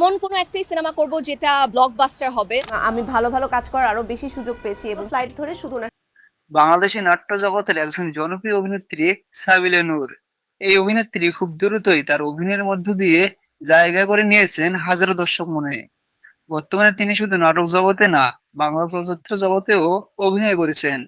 এমন কোনো একটাই সিনেমা করব যেটা ব্লকবাস্টার হবে। আমি ভালো ভালো কাজ করার আরো বেশি সুযোগ পেয়েছি এবং ফ্লাইট ধরে শুধু না বাংলাদেশী নাট্য জগতের একজন জনপ্রিয় অভিনেত্রী সাবিলা নূর। এই অভিনেত্রী খুব দ্রুতই তার অভিনয়ের মধ্য দিয়ে জায়গা করে নিয়েছেন হাজারো দর্শক মনে। বর্তমানে তিনি শুধু নাটক জগতে না, বাংলা চলচ্চিত্র জগতেও অভিনয় করেছেন।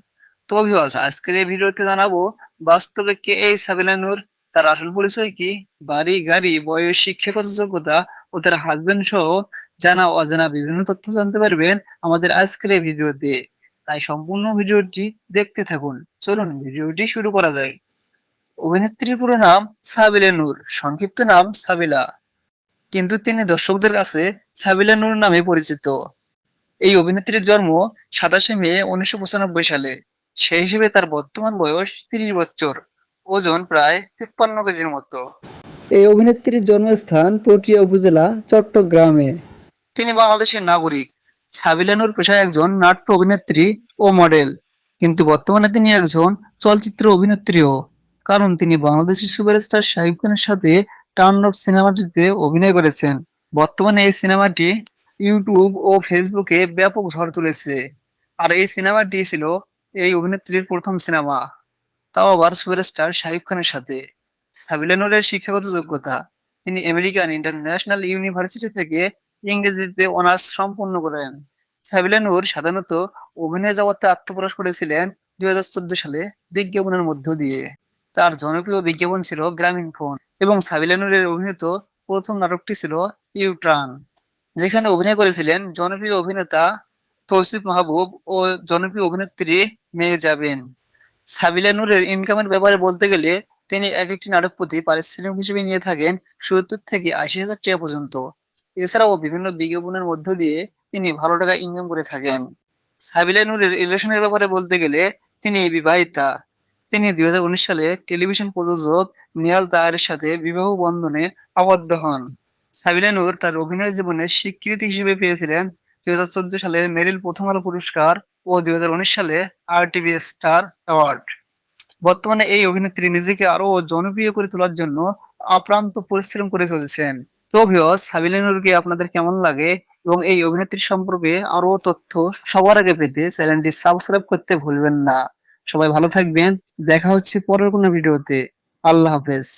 তো ভিউয়ার্স, আজকের এই ভিডিওতে জানাবো বাস্তবে কে এই সাবিলা নূর, তার আসল পরিচয় কি, বাড়ি গাড়ি বয়স শিক্ষাগত যোগ্যতা ও তার হাজবেন্ড সহ জানা অজানা বিভিন্ন তথ্য জানতে পারবেন আমাদের আজকের এই ভিডিওতে। তাই সম্পূর্ণ ভিডিওটি দেখতে থাকুন। চলুন ভিডিওটি শুরু করা যায়। অভিনেত্রীর পুরো নাম সাবিলা নূর, সংক্ষিপ্ত নাম সাবিলা, কিন্তু তিনি দর্শকদের কাছে সাবিলা নূর নামে পরিচিত। এই অভিনেত্রীর জন্ম 27 মে 1995 সালে। সেই হিসেবে তার বর্তমান বয়স 30 বছর, ওজন প্রায় 53 কেজির মতো। এই অভিনেত্রীর জন্মস্থান পটিয়া উপজেলা, চট্টগ্রামে। তিনি বাংলাদেশের নাগরিক। সাবিলা নূর পেশায় একজন নাট্য অভিনেত্রী ও মডেল, কিন্তু বর্তমানে তিনি একজন চলচ্চিত্র অভিনেত্রীও। কারণ তিনি বাংলাদেশের সুপারস্টার শাকিব খানের সাথে টার্ন অফ সিনেমাটিতে অভিনয় করেছেন। বর্তমানে এই সিনেমাটি ইউটিউব ও ফেসবুকে ব্যাপক ঝড় তুলেছে। আর এই সিনেমাটি ছিল এই অভিনেত্রীর প্রথম সিনেমা, তাও আবার সুপারস্টার শাকিব খানের সাথে। সাবিলা নূরের শিক্ষাগত যোগ্যতা: তিনি আমেরিকান ইন্টারন্যাশনাল ইউনিভার্সিটি থেকে ইংরেজিতে অনার্স সম্পন্ন করেন। সাবিলা নূর সাধারণত অভিনয় জগতে আত্মপ্রকাশ করেছিলেন 2014 সালে বিজ্ঞাপনের মধ্য দিয়ে। তার জনপ্রিয় বিজ্ঞাপন ছিল গ্রামীণ ফোন, এবং সাবিলা নূরের অভিনীত প্রথম নাটকটি ছিল ইউটার্ন, যেখানে অভিনয় করেছিলেন জনপ্রিয় অভিনেতা তৌসিফ মাহবুব ও জনপ্রিয় অভিনেত্রী মেয়ে জাবিন। সাবিলা নূরের ইনকামের ব্যাপারে বলতে গেলে তিনি এক একটি নাটক প্রতি পারিশ্রমিক হিসেবে নিয়ে থাকেন 70 থেকে 80 হাজার টাকা পর্যন্ত। এছাড়াও বিভিন্ন বিজ্ঞাপনের মধ্য দিয়ে তিনি ভালো টাকা ইনকাম করে থাকেন। সাবিলা নূরের রিলেশনের ব্যাপারে বলতে গেলে তিনি বিবাহিতা। তিনি 2019 সালে টেলিভিশন প্রযোজক নিয়াল তাহারের সাথে বিবাহ বন্ধনে আবদ্ধ হন। সাবিলা নূর তার অভিনয় জীবনের স্বীকৃতি হিসেবে পেয়েছিলেন 2014 সালে মেরিল প্রথম আলো পুরস্কার ও 2019 সালে RTV স্টার অ্যাওয়ার্ড। বর্তমানে এই অভিনেত্রী নিজেকে আরো জনপ্রিয় করে তোলার জন্য আপ্রান্ত পরিশ্রম করে চলেছেন। তো ভিউয়ার্স, সাবিলা নূরকে আপনাদের কেমন লাগে এবং এই অভিনেত্রী সম্পর্কে আরো তথ্য সবার আগে পেতে চ্যানেলটি সাবস্ক্রাইব করতে ভুলবেন না। সবাই ভালো থাকবেন, দেখা হচ্ছে পরের কোনো ভিডিওতে। আল্লাহ হাফেজ।